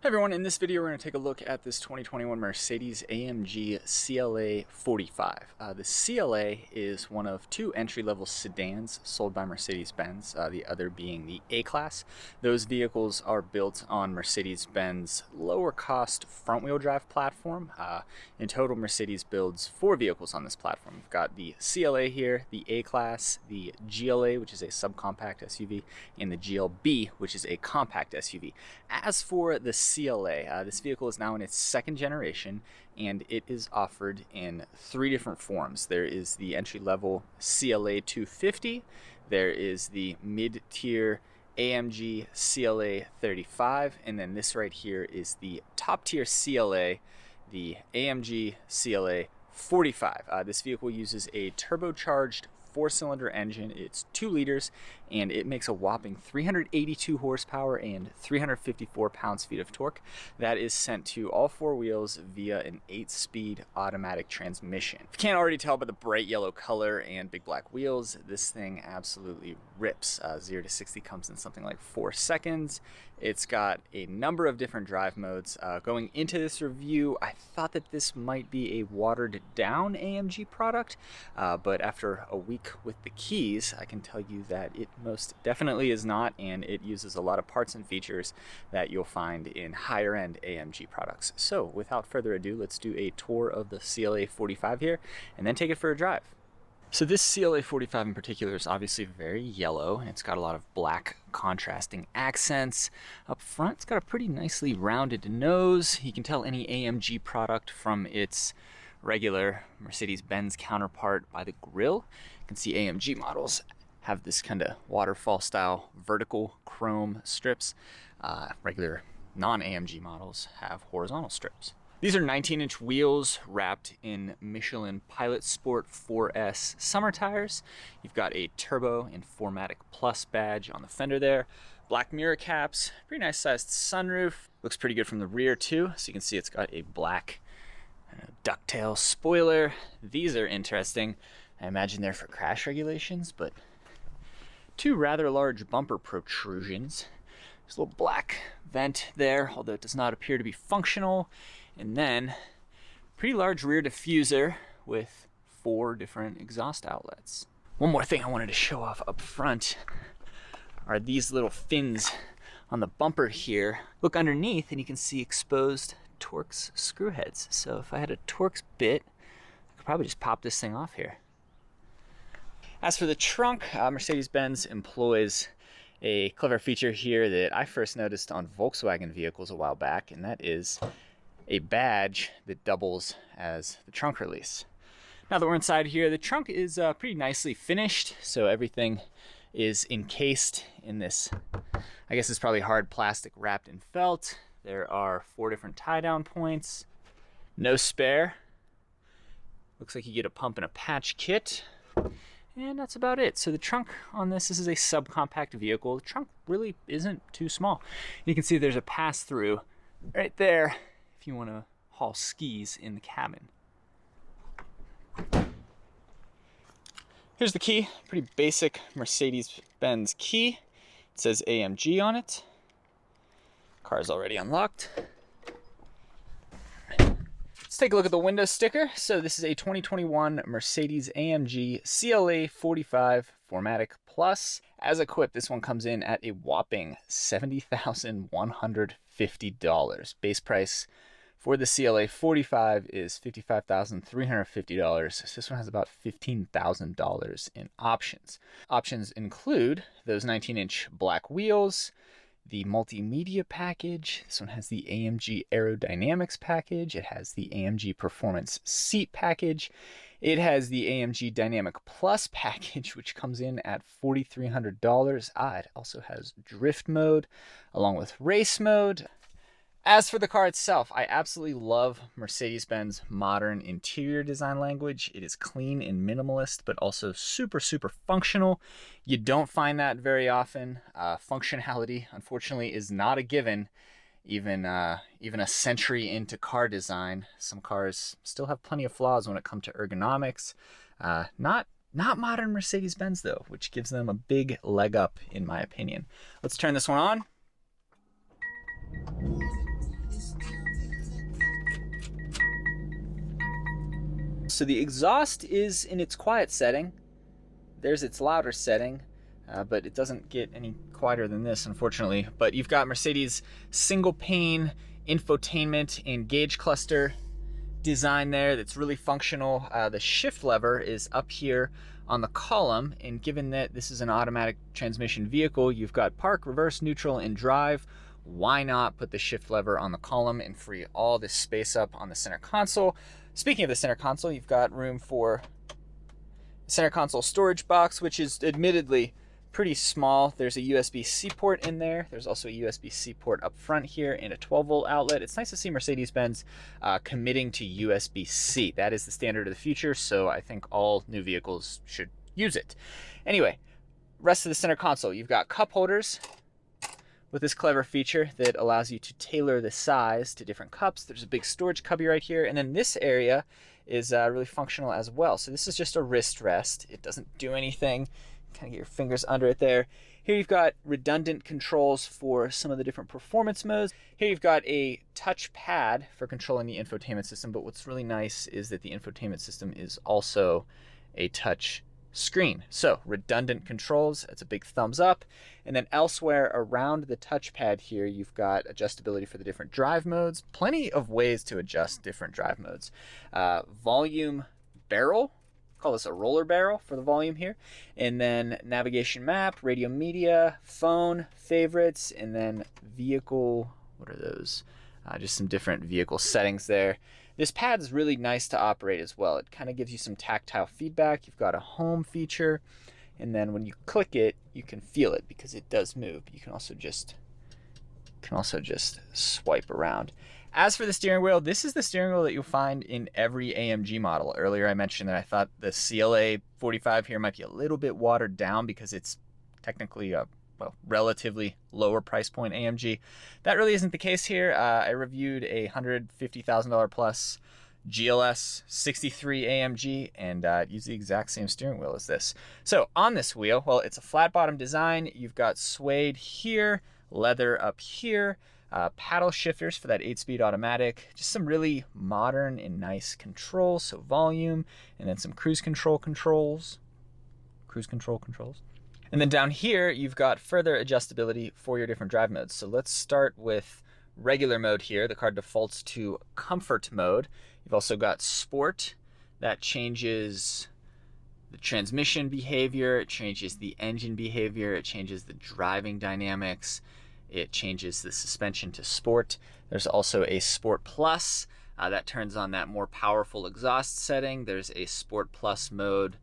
Hi everyone, in this video we're going to take a look at this 2021 Mercedes AMG CLA 45. The CLA is one of two entry-level sedans sold by Mercedes-Benz, the other being the A-Class. Those vehicles are built on Mercedes-Benz lower cost front-wheel drive platform. In total, Mercedes builds 4 vehicles on this platform. We've got the CLA here, the A-Class, the GLA, which is a subcompact SUV, and the GLB, which is a compact SUV. As for the CLA, this vehicle is now in its second generation, and it is offered in 3 different forms. There is the entry-level CLA 250, there is the mid-tier AMG CLA 35, and then this right here is the top-tier CLA, the AMG CLA 45. This vehicle uses a turbocharged 4-cylinder engine. It's 2 liters, and it makes a whopping 382 horsepower and 354 pounds-feet of torque. That is sent to all 4 wheels via an 8-speed automatic transmission. If you can't already tell by the bright yellow color and big black wheels, this thing absolutely rips. 0 to 60 comes in something like 4 seconds. It's got a number of different drive modes. Going into this review, I thought that this might be a watered-down AMG product, but after a week with the keys, I can tell you that it most definitely is not, and it uses a lot of parts and features that you'll find in higher-end AMG products. So without further ado, let's do a tour of the CLA 45 here, and then take it for a drive. So this CLA 45 in particular is obviously very yellow. It's got a lot of black contrasting accents. Up front, it's got a pretty nicely rounded nose. You can tell any AMG product from its regular Mercedes-Benz counterpart by the grille. You can see AMG models have this kind of waterfall style vertical chrome strips. Regular non-AMG models have horizontal strips. These are 19-inch wheels wrapped in Michelin Pilot Sport 4S summer tires. You've got a Turbo and 4MATIC Plus badge on the fender there. Black mirror caps, pretty nice sized sunroof. Looks pretty good from the rear too. So you can see it's got a black ducktail spoiler. These are interesting. I imagine they're for crash regulations, but 2 rather large bumper protrusions. There's a little black vent there, although it does not appear to be functional. And then pretty large rear diffuser with 4 different exhaust outlets. One more thing I wanted to show off up front are these little fins on the bumper here. Look underneath and you can see exposed Torx screw heads. So if I had a Torx bit, I could probably just pop this thing off here. As for the trunk, Mercedes-Benz employs a clever feature here that I first noticed on Volkswagen vehicles a while back, and that is a badge that doubles as the trunk release. Now that we're inside here, the trunk is pretty nicely finished, so everything is encased in this, I guess it's probably hard plastic wrapped in felt. There are 4 different tie-down points. No spare. Looks like you get a pump and a patch kit. And that's about it. So the trunk on this is a subcompact vehicle. The trunk really isn't too small. You can see there's a pass-through right there if you want to haul skis in the cabin. Here's the key. Pretty basic Mercedes-Benz key. It says AMG on it. Car's already unlocked. Let's take a look at the window sticker. So this is a 2021 Mercedes AMG CLA 45 4MATIC Plus. As equipped, this one comes in at a whopping $70,150. Base price for the CLA 45 is $55,350. So this one has about $15,000 in options. Options include those 19-inch black wheels, the multimedia package. This one has the AMG aerodynamics package. It has the AMG performance seat package. It has the AMG dynamic plus package, which comes in at $4,300. It also has drift mode along with race mode. As for the car itself, I absolutely love Mercedes-Benz modern interior design language. It is clean and minimalist, but also super, super functional. You don't find that very often. Functionality, unfortunately, is not a given. Even a century into car design, some cars still have plenty of flaws when it comes to ergonomics. Not modern Mercedes-Benz, though, which gives them a big leg up, in my opinion. Let's turn this one on. So the exhaust is in its quiet setting. There's its louder setting, but it doesn't get any quieter than this, unfortunately. But you've got Mercedes single pane infotainment and gauge cluster design there that's really functional. The shift lever is up here on the column, and given that this is an automatic transmission vehicle, you've got park, reverse, neutral, and drive. Why not put the shift lever on the column and free all this space up on the center console? Speaking of the center console, you've got room for center console storage box, which is admittedly pretty small. There's a USB-C port in there. There's also a USB-C port up front here and a 12-volt outlet. It's nice to see Mercedes-Benz committing to USB-C. That is the standard of the future, so I think all new vehicles should use it. Anyway, rest of the center console, you've got cup holders with this clever feature that allows you to tailor the size to different cups. There's a big storage cubby right here, and then this area is really functional as well. So this is just a wrist rest. It doesn't do anything. Kind of get your fingers under it there. Here you've got redundant controls for some of the different performance modes. Here you've got a touch pad for controlling the infotainment system, but what's really nice is that the infotainment system is also a touch screen. So redundant controls, that's a big thumbs up. And then elsewhere around the touchpad here, you've got adjustability for the different drive modes. Plenty of ways to adjust different drive modes. Volume barrel, call this a roller barrel for the volume here. And then navigation map, radio media, phone, favorites, and then vehicle, what are those? Just some different vehicle settings there. This pad is really nice to operate as well. It kind of gives you some tactile feedback. You've got a home feature, and then when you click it, you can feel it because it does move. You can also just swipe around. As for the steering wheel, this is the steering wheel that you'll find in every AMG model. Earlier I mentioned that I thought the CLA 45 here might be a little bit watered down because it's technically a relatively lower price point AMG. That really isn't the case here. I reviewed a $150,000 plus GLS 63 AMG and used the exact same steering wheel as this. So on this wheel, well, it's a flat bottom design. You've got suede here, leather up here, paddle shifters for that 8-speed automatic, just some really modern and nice controls. So volume, and then some cruise control controls. And then down here, you've got further adjustability for your different drive modes. So let's start with regular mode here. The car defaults to comfort mode. You've also got sport. That changes the transmission behavior. It changes the engine behavior. It changes the driving dynamics. It changes the suspension to sport. There's also a Sport Plus. That turns on that more powerful exhaust setting. There's a Sport Plus mode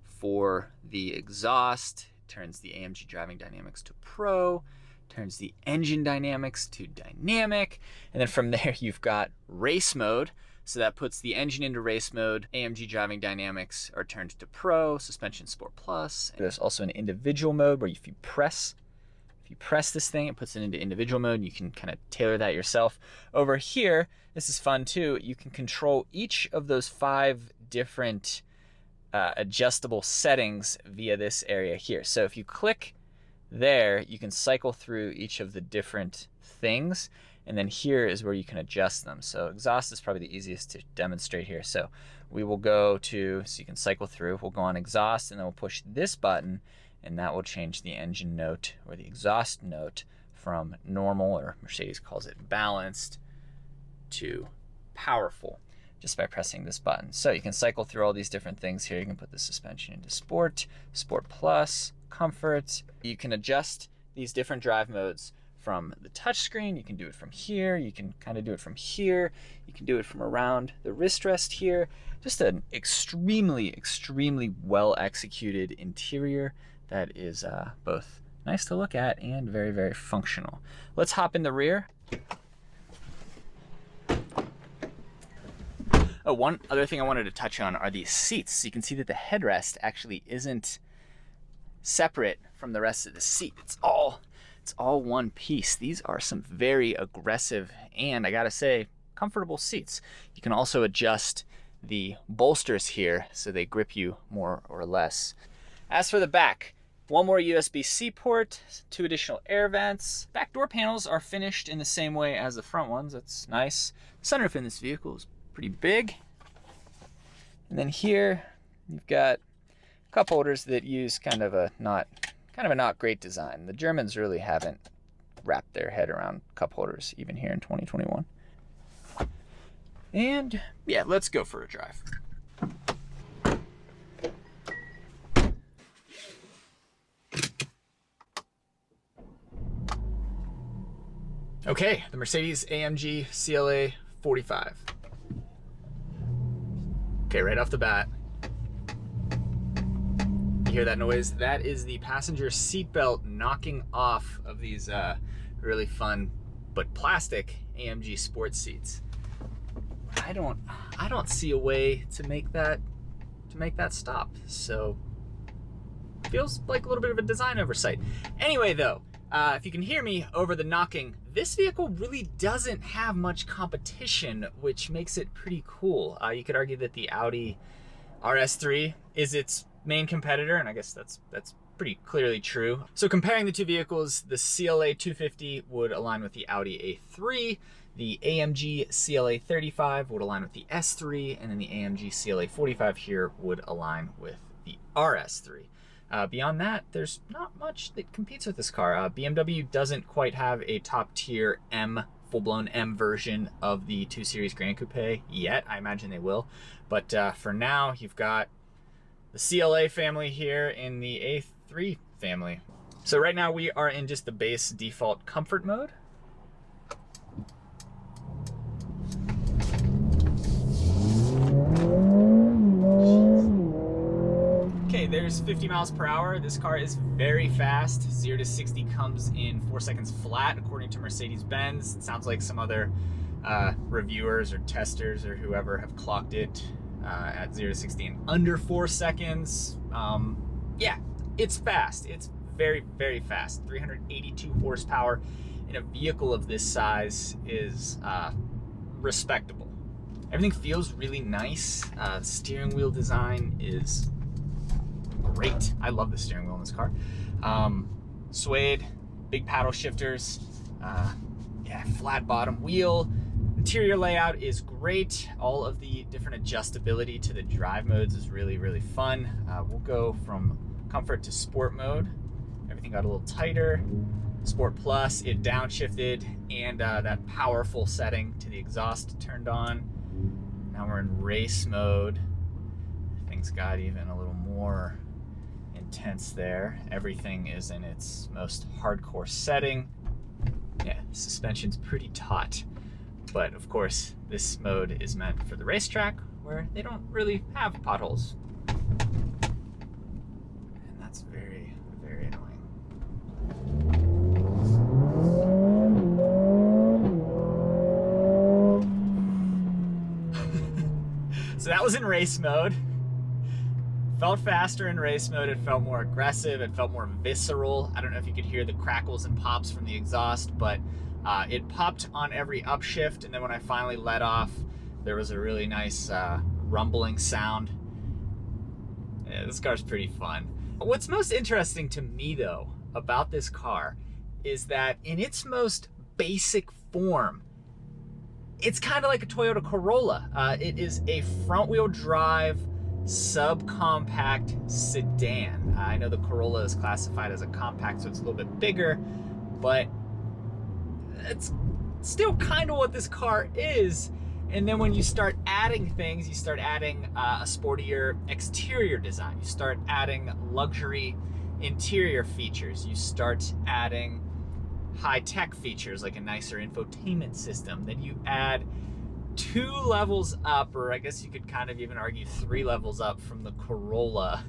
for the exhaust. Turns the AMG driving dynamics to Pro, turns the engine dynamics to dynamic, and then from there you've got race mode. So that puts the engine into race mode. AMG driving dynamics are turned to Pro, suspension Sport Plus. There's also an individual mode where if you press this thing, it puts it into individual mode. You can kind of tailor that yourself. Over here, this is fun too. You can control each of those 5 different adjustable settings via this area here. So if you click there, you can cycle through each of the different things, and then here is where you can adjust them. So exhaust is probably the easiest to demonstrate here. So we will go to, so you can cycle through, we'll go on exhaust, and then we'll push this button, and that will change the engine note or the exhaust note from normal, or Mercedes calls it balanced, to powerful, just by pressing this button. So you can cycle through all these different things here. You can put the suspension into Sport, Sport Plus, Comfort. You can adjust these different drive modes from the touchscreen. You can do it from here. You can kind of do it from here. You can do it from around the wrist rest here. Just an extremely, extremely well executed interior that is both nice to look at and very, very functional. Let's hop in the rear. Oh, one other thing I wanted to touch on are these seats. You can see that the headrest actually isn't separate from the rest of the seat. It's all one piece. These are some very aggressive and, I gotta say, comfortable seats. You can also adjust the bolsters here so they grip you more or less. As for the back, one more USB-C port, 2 additional air vents. Back door panels are finished in the same way as the front ones. That's nice. The sunroof in this vehicle is pretty big. And then here you've got cup holders that use kind of a not great design. The Germans really haven't wrapped their head around cup holders even here in 2021. And yeah, let's go for a drive. Okay, the Mercedes AMG CLA 45. Okay, right off the bat, you hear that noise? That is the passenger seatbelt knocking off of these really fun but plastic AMG sports seats. I don't see a way to make that stop. So feels like a little bit of a design oversight. Anyway, though, if you can hear me over the knocking, this vehicle really doesn't have much competition, which makes it pretty cool. You could argue that the Audi RS3 is its main competitor, and I guess that's pretty clearly true. So comparing the two vehicles, the CLA 250 would align with the Audi A3, the AMG CLA 35 would align with the S3, and then the AMG CLA 45 here would align with the RS3. Beyond that, there's not much that competes with this car. BMW doesn't quite have a top-tier M, full-blown M version of the 2 Series Grand Coupe yet. I imagine they will. But for now, you've got the CLA family here in the A3 family. So right now we are in just the base default comfort mode. Okay, there's 50 miles per hour. This car is very fast. 0 to 60 comes in 4 seconds flat, according to Mercedes-Benz. It sounds like some other reviewers or testers or whoever have clocked it at 0 to 60 in under 4 seconds. Yeah, it's fast. It's very, very fast. 382 horsepower in a vehicle of this size is respectable. Everything feels really nice. The steering wheel design is great. I love the steering wheel in this car. Suede, big paddle shifters, yeah, flat bottom wheel. Interior layout is great. All of the different adjustability to the drive modes is really, really fun. We'll go from comfort to sport mode. Everything got a little tighter. Sport Plus, it downshifted, and that powerful setting to the exhaust turned on. Now we're in race mode. Things got even a little more intense there. Everything is in its most hardcore setting. Yeah, suspension's pretty taut. But of course, this mode is meant for the racetrack where they don't really have potholes. And that's very, very annoying. So that was in race mode. Felt faster in race mode. It felt more aggressive. It felt more visceral. I don't know if you could hear the crackles and pops from the exhaust, but it popped on every upshift, and then when I finally let off, there was a really nice rumbling sound. Yeah, this car's pretty fun. What's most interesting to me, though, about this car is that in its most basic form, it's kind of like a Toyota Corolla. It is a front-wheel drive, subcompact sedan. I know the Corolla is classified as a compact, so it's a little bit bigger, but it's still kind of what this car is. And then when you start adding things, you start adding a sportier exterior design. You start adding luxury interior features. You start adding high-tech features like a nicer infotainment system. Then you add 2 levels up, or I guess you could kind of even argue 3 levels up from the Corolla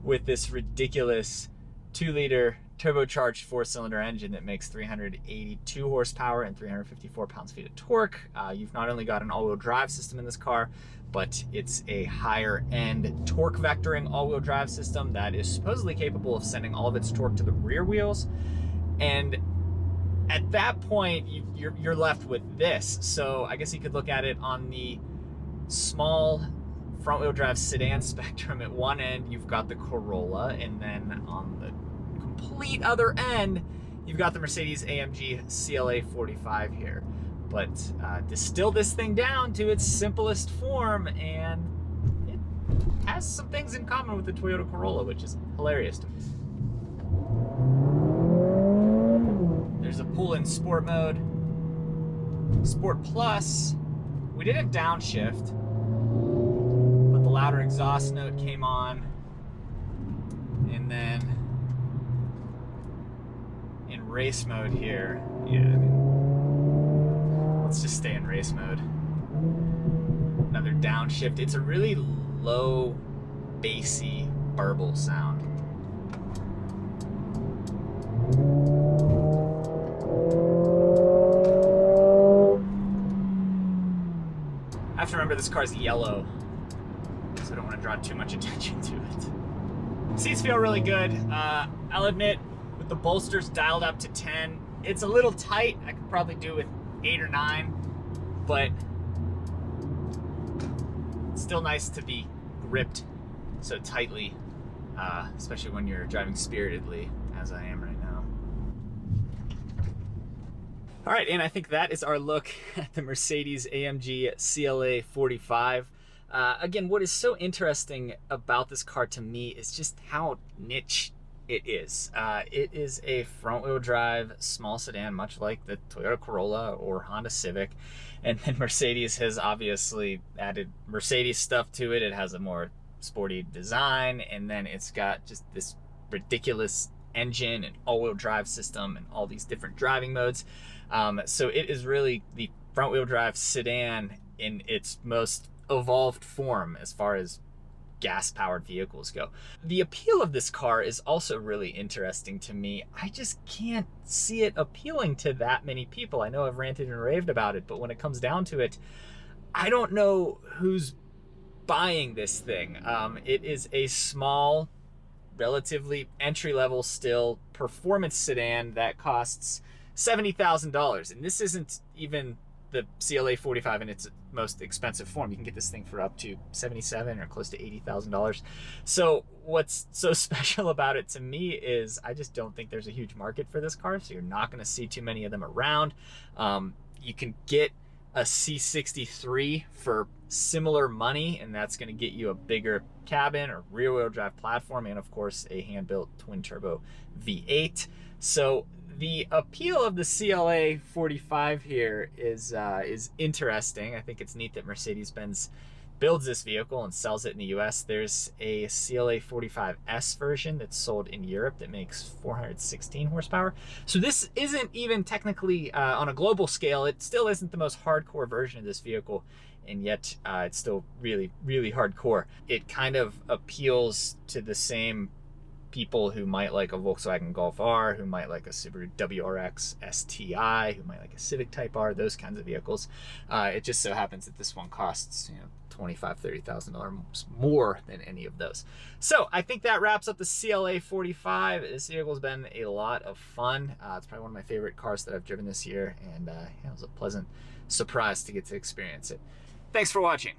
with this ridiculous 2-liter turbocharged 4-cylinder engine that makes 382 horsepower and 354 pounds-feet of torque. You've not only got an all-wheel drive system in this car, but it's a higher-end torque vectoring all-wheel drive system that is supposedly capable of sending all of its torque to the rear wheels. And at that point, you're left with this. So I guess you could look at it on the small front-wheel drive sedan spectrum. At one end, you've got the Corolla, and then on the complete other end, you've got the Mercedes AMG CLA 45 here. But distill this thing down to its simplest form, and has some things in common with the Toyota Corolla, which is hilarious to me. There's a pull-in sport mode. Sport Plus, we didn't downshift, but the louder exhaust note came on. And then in race mode here, yeah, I mean, let's just stay in race mode. Another downshift. It's a really low, bassy, burble sound. I have to remember this car's yellow, so I don't want to draw too much attention to it. Seats feel really good. I'll admit, with the bolsters dialed up to 10, it's a little tight. I could probably do with 8 or 9, but it's still nice to be gripped so tightly, especially when you're driving spiritedly, as I am right now. All right, and I think that is our look at the Mercedes AMG CLA 45. Again, what is so interesting about this car to me is just how niche it is. It is a front-wheel drive small sedan, much like the Toyota Corolla or Honda Civic. And then Mercedes has obviously added Mercedes stuff to it. It has a more sporty design, and then it's got just this ridiculous engine and all-wheel drive system and all these different driving modes. So it is really the front-wheel drive sedan in its most evolved form as far as gas-powered vehicles go. The appeal of this car is also really interesting to me. I just can't see it appealing to that many people. I know I've ranted and raved about it, but when it comes down to it, I don't know who's buying this thing. It is a small, relatively entry-level still performance sedan that costs $70,000, and this isn't even the CLA 45 in its most expensive form. You can get this thing for up to $77,000 or close to $80,000. So what's so special about it to me is I just don't think there's a huge market for this car, so you're not going to see too many of them around. You can get a C63 for similar money, and that's going to get you a bigger cabin or rear-wheel drive platform, and of course a hand-built twin-turbo V8. So the appeal of the CLA 45 here is interesting. I think it's neat that Mercedes-Benz builds this vehicle and sells it in the US. There's a CLA 45S version that's sold in Europe that makes 416 horsepower. So this isn't even technically on a global scale. It still isn't the most hardcore version of this vehicle, and yet it's still really, really hardcore. It kind of appeals to the same people who might like a Volkswagen Golf R, who might like a Subaru WRX STI, who might like a Civic Type R, those kinds of vehicles. It just so happens that this one costs, $25,000, $30,000 more than any of those. So I think that wraps up the CLA 45. This vehicle's been a lot of fun. It's probably one of my favorite cars that I've driven this year, and it was a pleasant surprise to get to experience it. Thanks for watching.